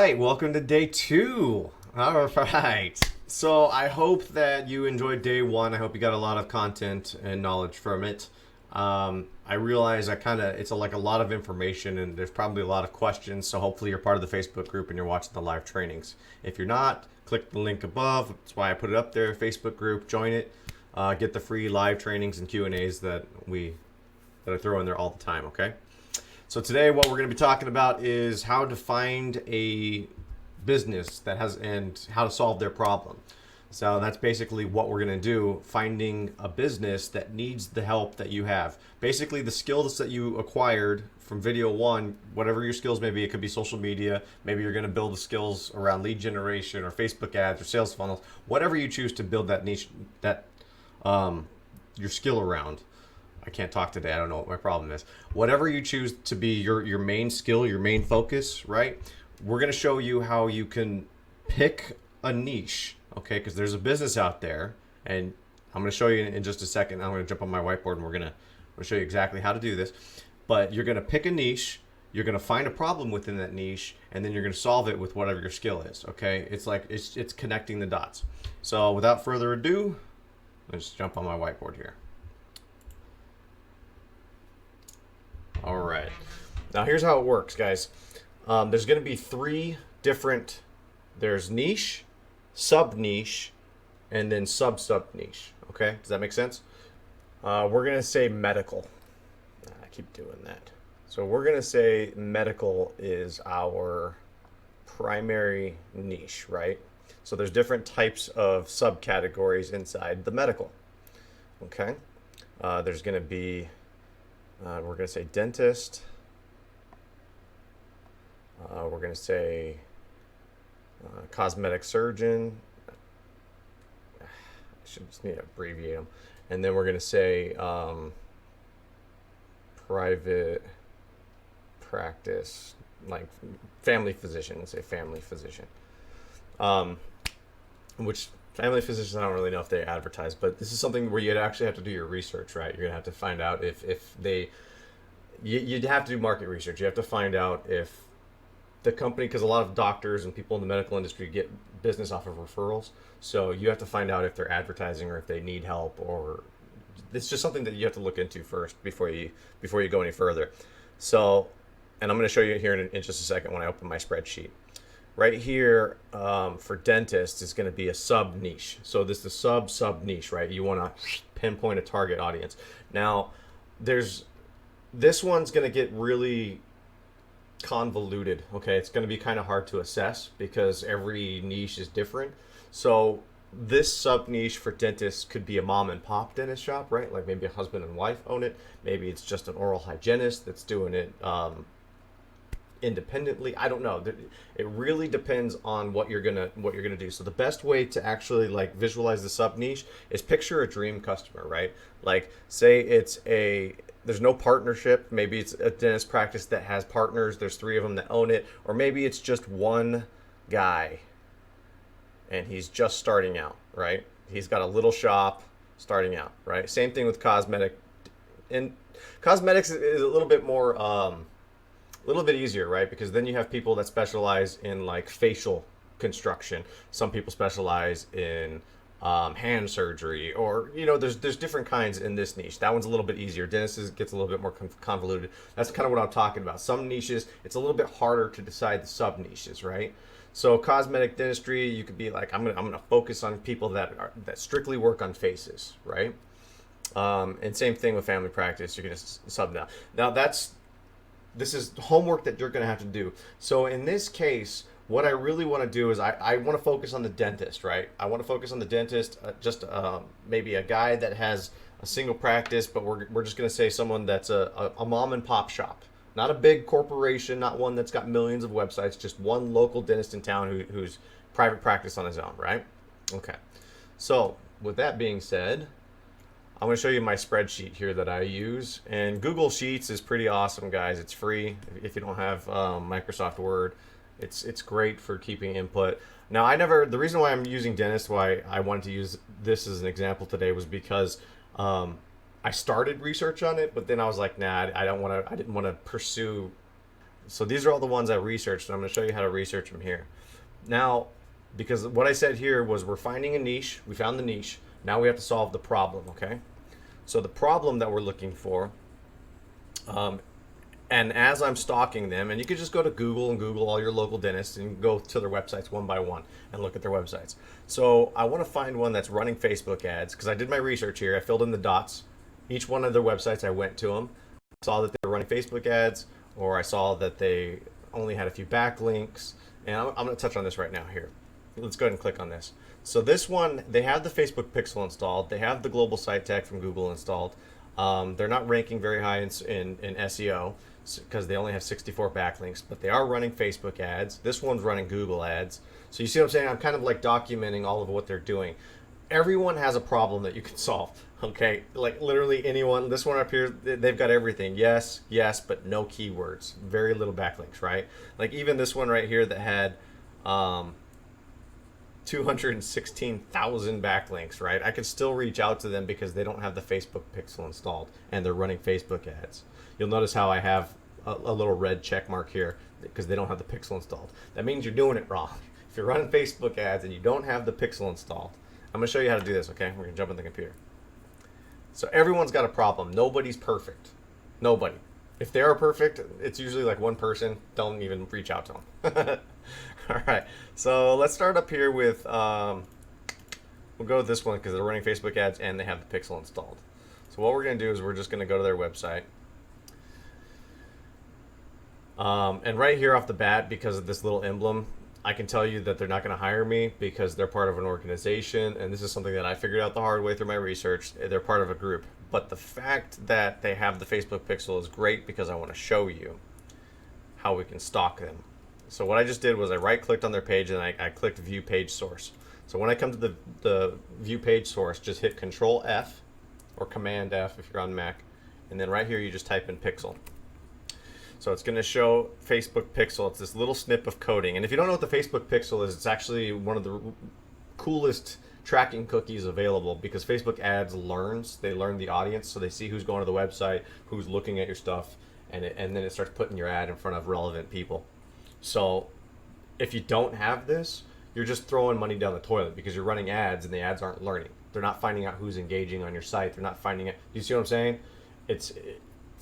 right, welcome to day two. All right. So I hope that you enjoyed day one. I hope you got a lot of content and knowledge from it. I realize it's like a lot of information and there's probably a lot of questions. So hopefully you're part of the Facebook group and you're watching the live trainings. If you're not, click the link above. That's why I put it up there. Facebook group, join it. Get the free live trainings and Q&As that I throw in there all the time. Okay. So today what we're going to be talking about is how to find a business and how to solve their problem. So that's basically what we're going to do, finding a business that needs the help that you have. Basically the skills that you acquired from video one, whatever your skills may be, it could be social media, maybe you're going to build the skills around lead generation or Facebook ads or sales funnels, whatever you choose to build that niche, your skill around. I can't talk today. I don't know what my problem is. Whatever you choose to be your main skill, your main focus, right? We're going to show you how you can pick a niche, okay? Because there's a business out there, and I'm going to show you in just a second. I'm going to jump on my whiteboard, and we're going to show you exactly how to do this. But you're going to pick a niche. You're going to find a problem within that niche, and then you're going to solve it with whatever your skill is, okay? It's connecting the dots. So without further ado, let's jump on my whiteboard here. All right. Now here's how it works, guys. There's going to be three different. There's niche, sub niche, and then sub niche. Okay, does that make sense? We're going to say medical. I keep doing that. So we're going to say medical is our primary niche, right? So there's different types of subcategories inside the medical. Okay. There's going to be. We're going to say dentist. We're going to say cosmetic surgeon. I should just need to abbreviate them. And then we're going to say private practice, like family physician. We'll say family physician. Which family physicians, I don't really know if they advertise, but this is something where you'd actually have to do your research, right? You're gonna have to find out you'd have to do market research. You have to find out if the company, because a lot of doctors and people in the medical industry get business off of referrals. So you have to find out if they're advertising or if they need help, or it's just something that you have to look into first before you go any further. So, and I'm gonna show you here in just a second when I open my spreadsheet. Right here for dentists is going to be a sub niche. So this is the sub niche, right? You want to pinpoint a target audience. Now, this one's going to get really convoluted. Okay, it's going to be kind of hard to assess because every niche is different. So this sub niche for dentists could be a mom and pop dentist shop, right? Like maybe a husband and wife own it. Maybe it's just an oral hygienist that's doing it. Independently. I don't know. It really depends on what you're gonna do. So the best way to actually like visualize the sub niche is picture a dream customer, right? Like say there's no partnership. Maybe it's a dentist practice that has partners. There's three of them that own it, or maybe it's just one guy and he's just starting out, right? He's got a little shop starting out, right? Same thing with cosmetic. And cosmetics is a little bit more a little bit easier, right? Because then you have people that specialize in like facial construction. Some people specialize in hand surgery, or there's different kinds in this niche. That one's a little bit easier. Dentist gets a little bit more convoluted. That's kind of what I'm talking about. Some niches, it's a little bit harder to decide the sub niches, right? So cosmetic dentistry, you could be like, I'm gonna focus on people that strictly work on faces, right? And same thing with family practice. You're gonna sub now. Now this is homework that you're going to have to do. So in this case, what I really want to do is I want to focus on the dentist, right? I want to focus on the dentist, maybe a guy that has a single practice, but we're just going to say someone that's a mom and pop shop. Not a big corporation, not one that's got millions of websites, just one local dentist in town who's private practice on his own, right? Okay. So with that being said, I'm going to show you my spreadsheet here that I use, and Google Sheets is pretty awesome, guys. It's free if you don't have Microsoft Word. It's great for keeping input. Now, the reason why I'm using Dentist, why I wanted to use this as an example today, was because I started research on it, but then I was like, nah, I didn't want to pursue So these are all the ones I researched, and I'm going to show you how to research them here. Now, because what I said here was we're finding a niche. We found the niche. Now we have to solve the problem, okay? So the problem that we're looking for, and as I'm stalking them, and you could just go to Google and Google all your local dentists and go to their websites one by one and look at their websites. So I want to find one that's running Facebook ads because I did my research here. I filled in the dots. Each one of their websites, I went to them, saw that they were running Facebook ads, or I saw that they only had a few backlinks. And I'm going to touch on this right now here. Let's go ahead and click on this. So this one, they have the Facebook Pixel installed. They have the Global Site Tag from Google installed. They're not ranking very high in SEO because they only have 64 backlinks, but they are running Facebook ads. This one's running Google ads. So you see what I'm saying? I'm kind of like documenting all of what they're doing. Everyone has a problem that you can solve. Okay, like literally anyone. This one up here, they've got everything. Yes, yes, but no keywords. Very little backlinks, right? Like even this one right here that had 216,000 backlinks, right? I could still reach out to them because they don't have the Facebook Pixel installed and they're running Facebook ads. You'll notice how I have a little red check mark here because they don't have the Pixel installed. That means you're doing it wrong. If you're running Facebook ads and you don't have the Pixel installed, I'm going to show you how to do this, okay? We're going to jump on the computer. So everyone's got a problem. Nobody's perfect. Nobody. If they are perfect, it's usually like one person. Don't even reach out to them. All right. So let's start up here with, we'll go with this one because they're running Facebook ads and they have the Pixel installed. So what we're going to do is we're just going to go to their website. And right here off the bat, because of this little emblem, I can tell you that they're not going to hire me because they're part of an organization, and this is something that I figured out the hard way through my research. They're part of a group. But the fact that they have the Facebook Pixel is great because I want to show you how we can stalk them. So what I just did was I right-clicked on their page and I clicked View Page Source. So when I come to the View Page Source, just hit Control F or Command F if you're on Mac, and then right here you just type in Pixel. So it's going to show Facebook Pixel. It's this little snip of coding. And if you don't know what the Facebook Pixel is, it's actually one of the coolest tracking cookies available because Facebook ads learns. They learn the audience, so they see who's going to the website, who's looking at your stuff, and then it starts putting your ad in front of relevant people. So if you don't have this, you're just throwing money down the toilet because you're running ads and the ads aren't learning. They're not finding out who's engaging on your site. They're not finding it. You see what I'm saying?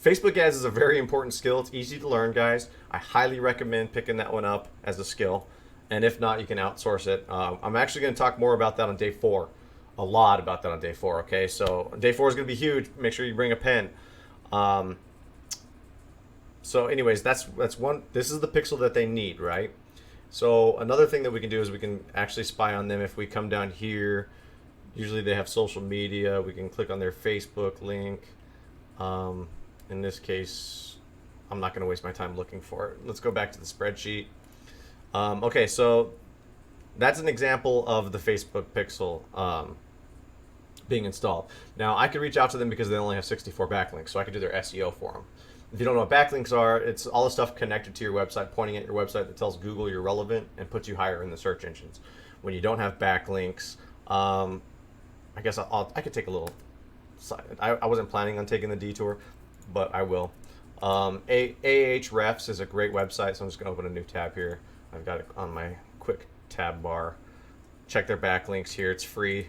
Facebook ads is a very important skill. It's easy to learn, guys. I highly recommend picking that one up as a skill. And if not, you can outsource it. I'm actually going to talk more about that on day 4. A lot about that on day 4, okay? So day 4 is going to be huge. Make sure you bring a pen. So anyways, that's one. This is the pixel that they need, right? So another thing that we can do is we can actually spy on them if we come down here. Usually they have social media. We can click on their Facebook link. In this case, I'm not going to waste my time looking for it. Let's go back to the spreadsheet. Okay, so that's an example of the Facebook Pixel being installed. Now, I could reach out to them because they only have 64 backlinks, so I could do their SEO for them. If you don't know what backlinks are, it's all the stuff connected to your website, pointing at your website that tells Google you're relevant and puts you higher in the search engines. When you don't have backlinks, I guess I could take a little side. I wasn't planning on taking the detour, but I will. Ahrefs is a great website, so I'm just going to open a new tab here. I've got it on my quick tab bar. Check their backlinks here. It's free.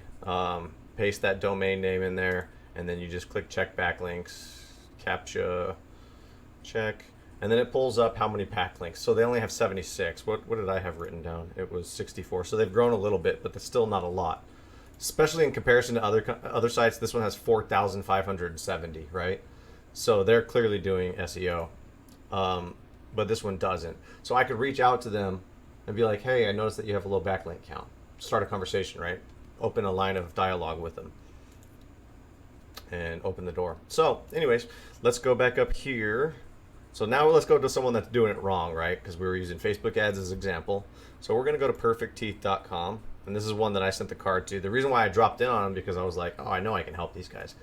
Paste that domain name in there, and then you just click check backlinks, CAPTCHA, check, and then it pulls up how many backlinks. So they only have 76. What did I have written down? It was 64. So they've grown a little bit, but that's still not a lot, especially in comparison to other sites. This one has 4,570, right? So they're clearly doing SEO, but this one doesn't. So I could reach out to them and be like, hey, I noticed that you have a low backlink count. Start a conversation, right? Open a line of dialogue with them and open the door. So anyways, let's go back up here. So now let's go to someone that's doing it wrong, right? Because we were using Facebook ads as an example. So we're going to go to perfectteeth.com. And this is one that I sent the card to. The reason why I dropped in on them because I was like, oh, I know I can help these guys.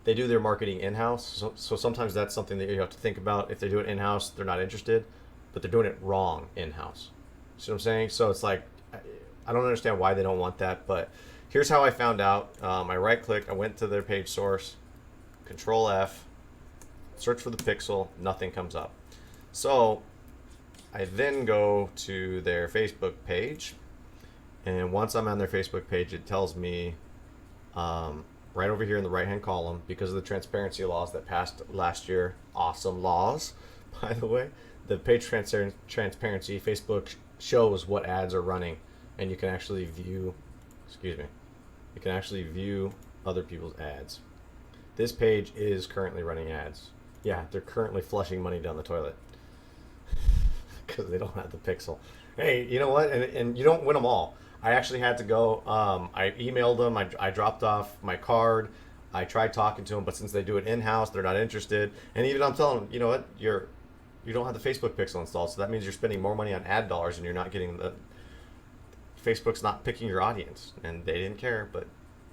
They do their marketing in-house, so sometimes that's something that you have to think about. If they do it in-house, they're not interested, but they're doing it wrong in-house. See what I'm saying? So it's like, I don't understand why they don't want that, but here's how I found out. I right-clicked, I went to their page source, Control F, search for the pixel, nothing comes up. So I then go to their Facebook page, and once I'm on their Facebook page, it tells me right over here in the right hand column, because of the transparency laws that passed last year. Awesome laws, by the way. The page transparency, Facebook shows what ads are running, and you can actually view, you can actually view other people's ads. This page is currently running ads. Yeah, they're currently flushing money down the toilet because they don't have the pixel. Hey, you know what? And you don't win them all. I actually had to go. I emailed them. I dropped off my card. I tried talking to them, but since they do it in house, they're not interested. And even I'm telling them, you know what? You don't have the Facebook pixel installed, so that means you're spending more money on ad dollars, and you're not getting the. Facebook's not picking your audience, and they didn't care, but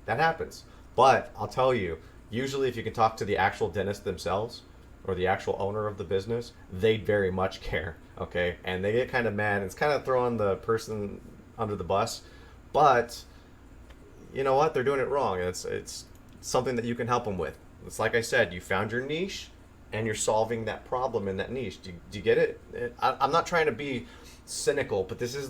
that happens. But I'll tell you, usually if you can talk to the actual dentist themselves or the actual owner of the business, they very much care, okay? And they get kind of mad. It's kind of throwing the person under the bus, but you know what? They're doing it wrong. It's something that you can help them with. It's like I said, you found your niche, and you're solving that problem in that niche. Do you get it? I'm not trying to be cynical, but this is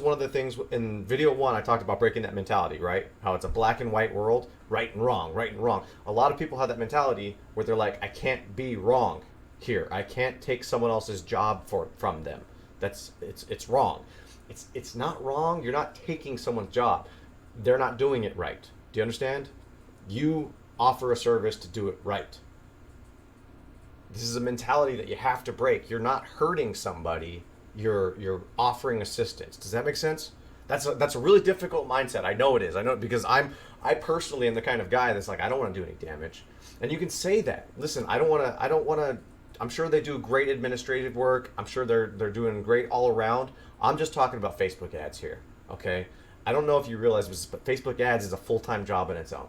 one of the things in video one. I talked about breaking that mentality, right? How it's a black and white world, right and wrong, right and wrong. A lot of people have that mentality where they're like, I can't be wrong here. I can't take someone else's job from them. It's wrong. It's not wrong. You're not taking someone's job. They're not doing it right. Do you understand? You offer a service to do it right. This is a mentality that you have to break. You're not hurting somebody. You're offering assistance. Does that make sense? That's a really difficult mindset. I know it is. I know it because I personally am the kind of guy that's like, I don't want to do any damage. And you can say that. Listen, I don't want to. I'm sure they do great administrative work. I'm sure they're doing great all around. I'm just talking about Facebook ads here. Okay. I don't know if you realize this, but Facebook ads is a full-time job in its own.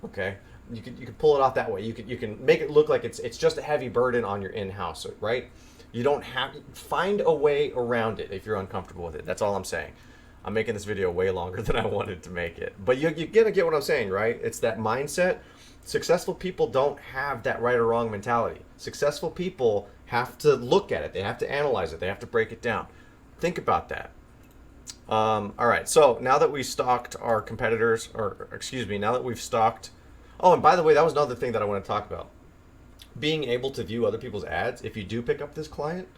Okay. You can pull it off that way. You can make it look like it's just a heavy burden on your in-house, right? You don't have find a way around it if you're uncomfortable with it. That's all I'm saying. I'm making this video way longer than I wanted to make it, but you're gonna get what I'm saying, right? It's that mindset. Successful people don't have that right or wrong mentality. Successful people have to look at it. They have to analyze it. They have to break it down. Think about that. All right. So now that we stalked our competitors, or excuse me, now that we've stalked. Oh, and by the way, that was another thing that I want to talk about. Being able to view other people's ads. If you do pick up this client,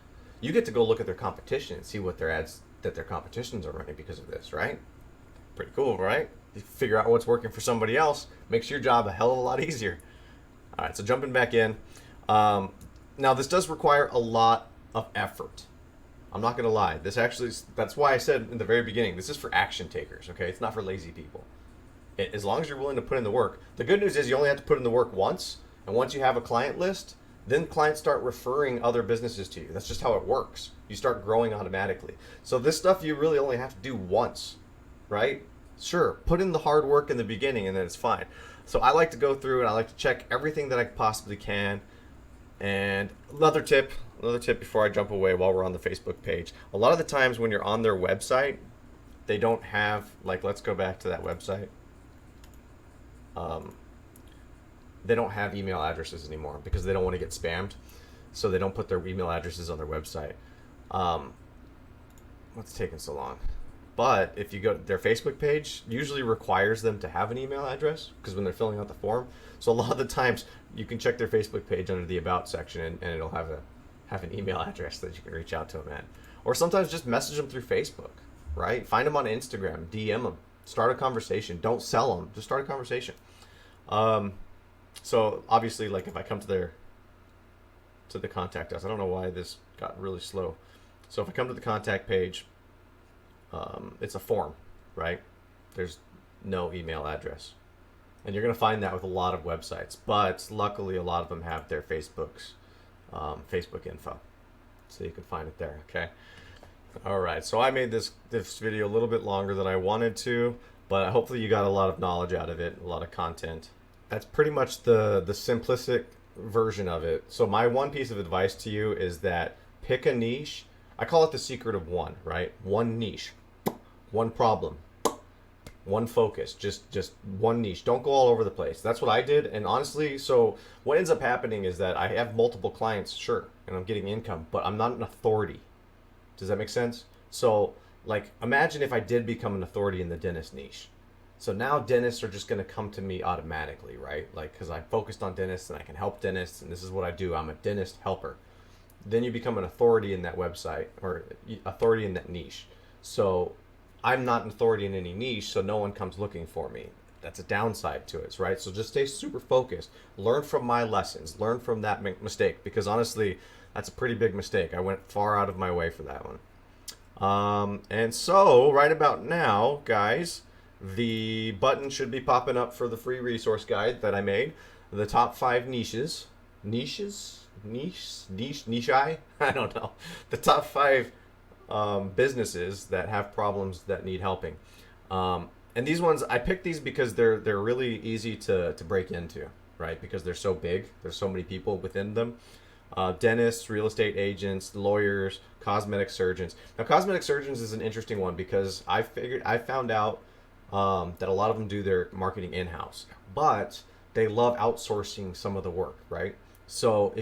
you get to go look at their competition and see what their ads that their competitions are running because of this, right? Pretty cool, right? You figure out what's working for somebody else, makes your job a hell of a lot easier. All right, so jumping back in. Now, this does require a lot of effort. I'm not going to lie. That's why I said in the very beginning, this is for action takers, okay? It's not for lazy people. As long as you're willing to put in the work. The good news is you only have to put in the work once. And once you have a client list, then clients start referring other businesses to you. That's just how it works. You start growing automatically. So this stuff you really only have to do once, right? Sure, put in the hard work in the beginning and then it's fine. So I like to go through and I like to check everything that I possibly can. And another tip before I jump away while we're on the Facebook page. A lot of the times when you're on their website, they don't have, like, let's go back to that website. They don't have email addresses anymore because they don't want to get spammed. So they don't put their email addresses on their website. What's taking so long? But if you go to their Facebook page, usually requires them to have an email address because when they're filling out the form. So a lot of the times you can check their Facebook page under the About section and it'll have an email address that you can reach out to them at. Or sometimes just message them through Facebook, right? Find them on Instagram, DM them, start a conversation. Don't sell them, just start a conversation. So obviously, like if I come to the contact us, I don't know why this got really slow. So if I come to the contact page, it's a form, right? There's no email address. And you're going to find that with a lot of websites, but luckily a lot of them have their Facebook info. So you can find it there, okay? All right, so I made this video a little bit longer than I wanted to, but hopefully you got a lot of knowledge out of it, a lot of content. That's pretty much the simplistic version of it. So my one piece of advice to you is that pick a niche. I call it the secret of one, right? One niche, one problem, one focus, just one niche. Don't go all over the place. That's what I did. And honestly, so what ends up happening is that I have multiple clients, sure, and I'm getting income, but I'm not an authority. Does that make sense? So, like, imagine if I did become an authority in the dentist niche. So now dentists are just going to come to me automatically, right? Like, because I focused on dentists and I can help dentists, and this is what I do. I'm a dentist helper. Then you become an authority in that website or authority in that niche. So I'm not an authority in any niche, so no one comes looking for me. That's a downside to it, right? So just stay super focused. Learn from my lessons. Learn from that mistake, because honestly, that's a pretty big mistake. I went far out of my way for that one. And so right about now, guys, the button should be popping up for the free resource guide that I made. The top 5 niches. Niche? I don't know. The top 5 businesses that have problems that need helping. And these ones, I picked these because they're really easy to break into, right? Because they're so big. There's so many people within them. Dentists, real estate agents, lawyers, cosmetic surgeons. Now, cosmetic surgeons is an interesting one because I found out that a lot of them do their marketing in-house, but they love outsourcing some of the work, right? So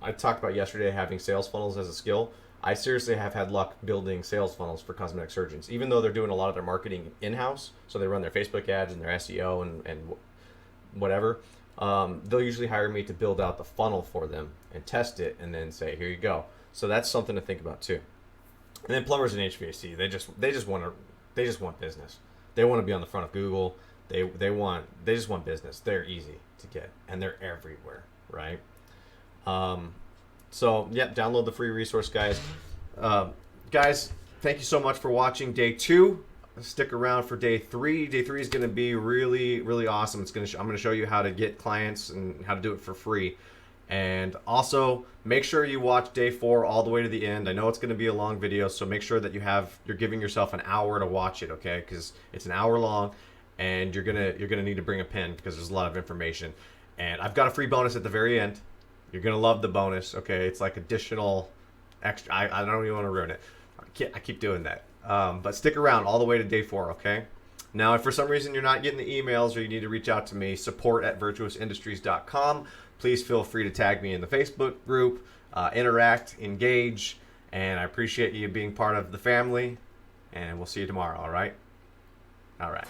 I talked about yesterday having sales funnels as a skill. I seriously have had luck building sales funnels for cosmetic surgeons, even though they're doing a lot of their marketing in-house. So they run their Facebook ads and their SEO and whatever. They'll usually hire me to build out the funnel for them and test it and then say, here you go. So that's something to think about too. And then plumbers and HVAC, they just want business. They want to be on the front of Google. They just want business. They're easy to get and they're everywhere, right? So yeah, download the free resource, guys. Guys, thank you so much for watching day 2. Stick around for day 3. Day 3 is going to be really, really awesome. I'm going to show you how to get clients and how to do it for free. And also make sure you watch day 4 all the way to the end. I know it's going to be a long video, so make sure that you're giving yourself an hour to watch it, okay? Because it's an hour long, and you're gonna need to bring a pen because there's a lot of information. And I've got a free bonus at the very end. You're gonna love the bonus, okay? It's like additional extra. I don't even want to ruin it. I keep doing that. But stick around all the way to day 4, okay? Now, if for some reason you're not getting the emails or you need to reach out to me, support@virtuousindustries.com. Please feel free to tag me in the Facebook group, interact, engage, and I appreciate you being part of the family. And we'll see you tomorrow, all right? All right.